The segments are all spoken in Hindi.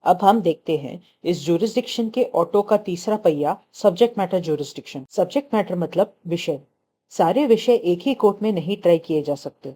अब हम देखते हैं इस ज्यूरिसडिक्शन के ऑटो का तीसरा पहिया, subject matter jurisdiction. Subject matter मतलब विषय। सारे विषय एक ही कोर्ट में नहीं ट्राई किए जा सकते।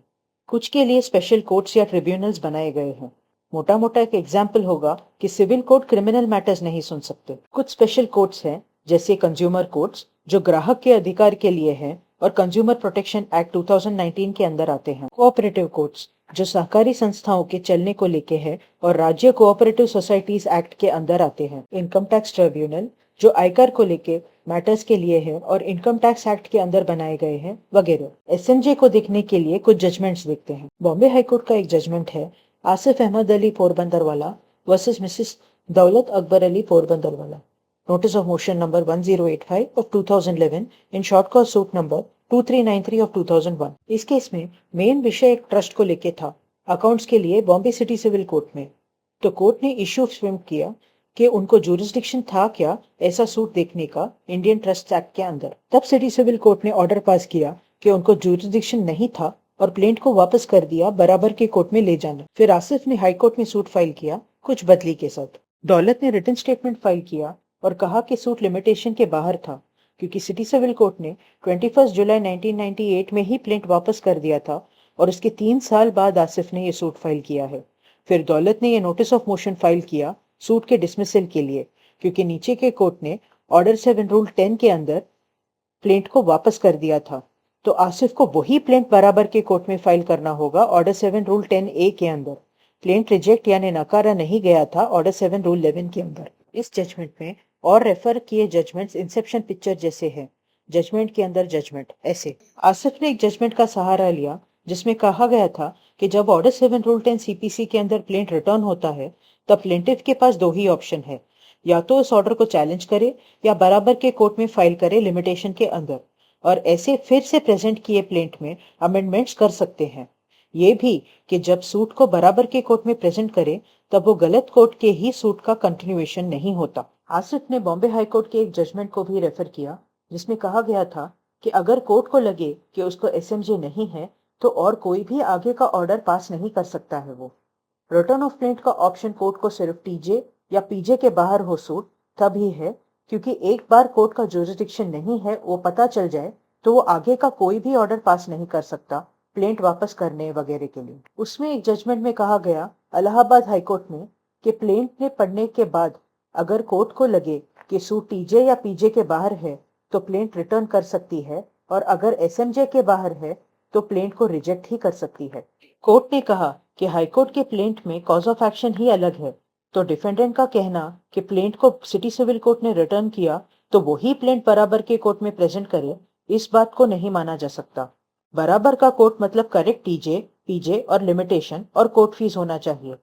कुछ के लिए स्पेशल कोर्ट्स या ट्रिब्यूनल्स बनाए गए हैं। मोटा मोटा एक एग्जाम्पल होगा कि सिविल कोर्ट क्रिमिनल मैटर्स नहीं सुन सकते। कुछ स्पेशल कोर्ट्स हैं जैसे कंज्यूमर कोर्ट्स जो ग्राहक के अधिकार के लिए हैं और कंज्यूमर प्रोटेक्शन एक्ट 2019 के अंदर आते हैं। कोऑपरेटिव कोर्ट्स जो सहकारी संस्थाओं के चलने को लेके है और राज्य कोऑपरेटिव सोसाइटीज एक्ट के अंदर आते हैं। इनकम टैक्स ट्रिब्यूनल जो आयकर को लेके मैटर्स के लिए है और इनकम टैक्स एक्ट के अंदर बनाए गए हैं वगैरह। एसएमजे को देखने के लिए कुछ जजमेंट्स देखते हैं। बॉम्बे हाईकोर्ट का एक जजमेंट है Asif Ahmed Ali Porbandarwala versus Mrs Daulat Akbar Ali Porbandarwala. Notice of motion number 1085 of 2011 in short cause suit number 2393 of 2001। इस केस में मेन विषय एक ट्रस्ट को लेके था अकाउंट्स के लिए बॉम्बे सिटी सिविल कोर्ट में। तो कोर्ट ने इश्यू फ्रेम किया कि उनको ज्यूरिसडिक्शन था क्या ऐसा सूट देखने का इंडियन ट्रस्ट एक्ट के अंदर। तब सिटी सिविल कोर्ट ने ऑर्डर पास किया कि उनको ज्यूरिसडिक्शन नहीं था और प्लेंट को वापस कर दिया बराबर के कोर्ट में ले जाना। फिर आसिफ ने हाई कोर्ट में सूट फाइल किया कुछ बदली के साथ। दौलत ने रिटन स्टेटमेंट फाइल किया और कहा कि सूट लिमिटेशन के बाहर था क्योंकि सिटी सिविल कोर्ट ने 21 जुलाई 1998 में ही प्लेंट वापस कर दिया था और उसके 3 साल बाद आसिफ ने ये सूट फाइल किया है। फिर दौलत ने ये नोटिस ऑफ मोशन फाइल किया सूट के डिसमिसल के लिए क्योंकि नीचे के कोर्ट ने ऑर्डर 7 रूल 10 के अंदर प्लेंट को वापस कर दिया था। तो आसिफ को वही प्लेंट बराबर के कोर्ट में फाइल करना होगा ऑर्डर 7 रूल 10A के अंदर। प्लेंट रिजेक्ट यानी नकारा नहीं गया था ऑर्डर 7 रूल 11 के अंदर। इस जजमेंट में और रेफर किए जजमेंट्स इंसेप्शन पिक्चर जैसे हैं। जजमेंट के अंदर जजमेंट ऐसे। आसिफ ने एक जजमेंट का सहारा लिया जिसमें कहा गया था कि जब ऑर्डर 7 रूल 10 सीपीसी के अंदर प्लेंट रिटर्न होता है तब प्लेंटिफ के पास 2 ही ऑप्शन है, या तो उस ऑर्डर को चैलेंज करे या बराबर के कोर्ट में फाइल करे लिमिटेशन के अंदर, और ऐसे फिर से प्रेजेंट किए प्लेंट में अमेंडमेंट्स कर सकते हैं। ये भी कि जब सूट को बराबर के कोर्ट में प्रेजेंट करे तब वो गलत कोर्ट के ही सूट का कंटिन्यूएशन नहीं होता। आसिफ ने बॉम्बे हाई कोर्ट के एक जजमेंट को भी रेफर किया जिसमें कहा गया था कि अगर कोर्ट को लगे कि उसको एसएमजे नहीं है तो और कोई भी आगे का ऑर्डर पास नहीं कर सकता है। वो रिटर्न ऑफ प्लेंट का ऑप्शन कोर्ट को सिर्फ टीजे या पीजे के बाहर हो सूट तभी है क्योंकि एक बार कोर्ट का जुरिसडिक्शन नहीं है वो पता चल जाए तो वो आगे का कोई भी ऑर्डर पास नहीं कर सकता प्लेंट वापस करने वगैरह के लिए। उसमें एक जजमेंट में कहा गया इलाहाबाद हाईकोर्ट में कि प्लेंट ने पढ़ने के बाद अगर कोर्ट को लगे कि सूट टीजे या पीजे के बाहर है तो प्लेंट रिटर्न कर सकती है और अगर एसएमजे के बाहर है तो प्लेंट को रिजेक्ट ही कर सकती है। कोर्ट ने कहा कि हाईकोर्ट के प्लेंट में कॉज ऑफ एक्शन ही अलग है, तो डिफेंडेंट का कहना कि प्लेंट को सिटी सिविल कोर्ट ने रिटर्न किया तो वही प्लेंट बराबर के कोर्ट में प्रेजेंट करे, इस बात को नहीं माना जा सकता। बराबर का कोर्ट मतलब करेक्ट टीजे, पीजे और लिमिटेशन और कोर्ट फीस होना चाहिए।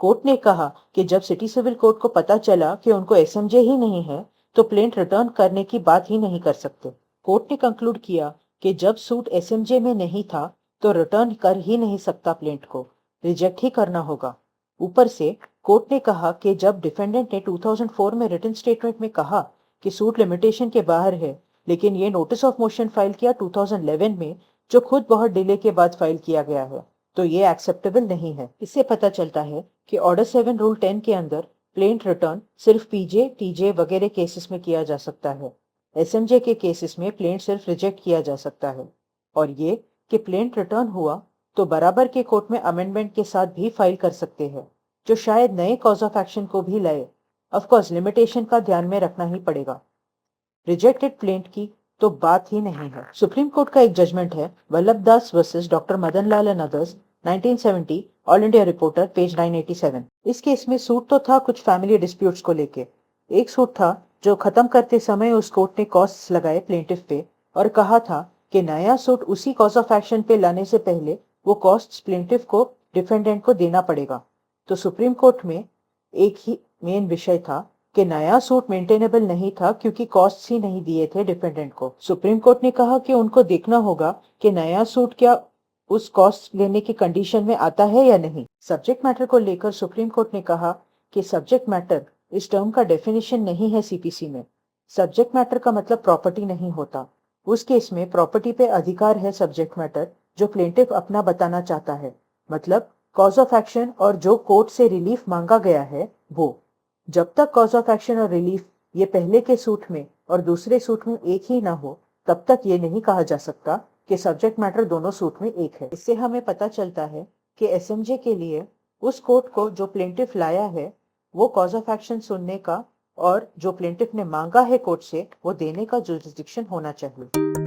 कोर्ट ने कहा कि जब सिटी सिविल कोर्ट को पता चला कि उनको एसएमजे ही नहीं है तो प्लेंट रिटर्न करने की बात ही नहीं कर सकते। कोर्ट ने कंक्लूड किया कि जब सूट एसएमजे में नहीं था तो रिटर्न कर ही नहीं सकता, प्लेंट को रिजेक्ट ही करना होगा। ऊपर से कोर्ट ने कहा कि जब डिफेंडेंट ने 2004 में रिटन स्टेटमेंट में कहा कि सूट लिमिटेशन के बाहर है लेकिन ये नोटिस ऑफ मोशन फाइल किया 2011 में जो खुद बहुत डिले के बाद फाइल किया गया है, तो ये एक्सेप्टेबल नहीं है। इससे पता चलता है कि ऑर्डर 7 रूल 10 के अंदर प्लेंट रिटर्न सिर्फ पीजे, टीजे वगैरह केसेस में किया जा सकता है। एसएमजे के केसेस में प्लेंट सिर्फ रिजेक्ट किया जा सकता है। और ये कि प्लेंट रिटर्न हुआ तो बराबर के कोर्ट में अमेंडमेंट के साथ भी फाइल कर सकते हैं जो शायद नए कॉज ऑफ एक्शन को भी लाए। ऑफ कोर्स लिमिटेशन का ध्यान में रखना ही पड़ेगा। रिजेक्टेड प्लेंट की तो बात ही नहीं है। सुप्रीम कोर्ट का एक जजमेंट है Vallabh Das versus doctor Madan Lal and others 1970 all India reporter page 987। इस केस में सूट तो था कुछ फैमिली डिस्प्यूट्स को लेके। एक सूट था जो खत्म करते समय उस कोर्ट ने कॉस्ट लगाए प्लेंटिफ पे और कहा था कि नया सूट उसी कॉज ऑफ एक्शन पे लाने से पहले वो कॉस्ट प्लेंटिफ को डिफेंडेंट को देना पड़ेगा। तो सुप्रीम कोर्ट में एक ही मेन विषय था कि नया सूट मेंटेनेबल नहीं था क्योंकि कॉस्ट ही नहीं दिए थे डिफेंडेंट को। सुप्रीम कोर्ट ने कहा कि उनको देखना होगा कि नया सूट क्या उस कॉस्ट लेने की कंडीशन में आता है या नहीं। सब्जेक्ट मैटर को लेकर सुप्रीम कोर्ट ने कहा कि सब्जेक्ट मैटर इस टर्म का डेफिनेशन नहीं है सीपीसी में। सब्जेक्ट मैटर का मतलब प्रॉपर्टी नहीं होता। उस केस में प्रॉपर्टी पे अधिकार है सब्जेक्ट मैटर जो प्लेंटिफ अपना बताना चाहता है, मतलब कॉज ऑफ एक्शन और जो कोर्ट से रिलीफ मांगा गया है वो। जब तक कॉज ऑफ एक्शन और रिलीफ ये पहले के सूट में और दूसरे सूट में एक ही ना हो, तब तक ये नहीं कहा जा सकता कि सब्जेक्ट मैटर दोनों सूट में एक है। इससे हमें पता चलता है कि एसएमजे के लिए उस कोर्ट को जो प्लेंटिफ लाया है वो कॉज ऑफ एक्शन सुनने का और जो प्लेंटिफ ने मांगा है कोर्ट से वो देने का जुरिस्डिक्शन होना चाहिए।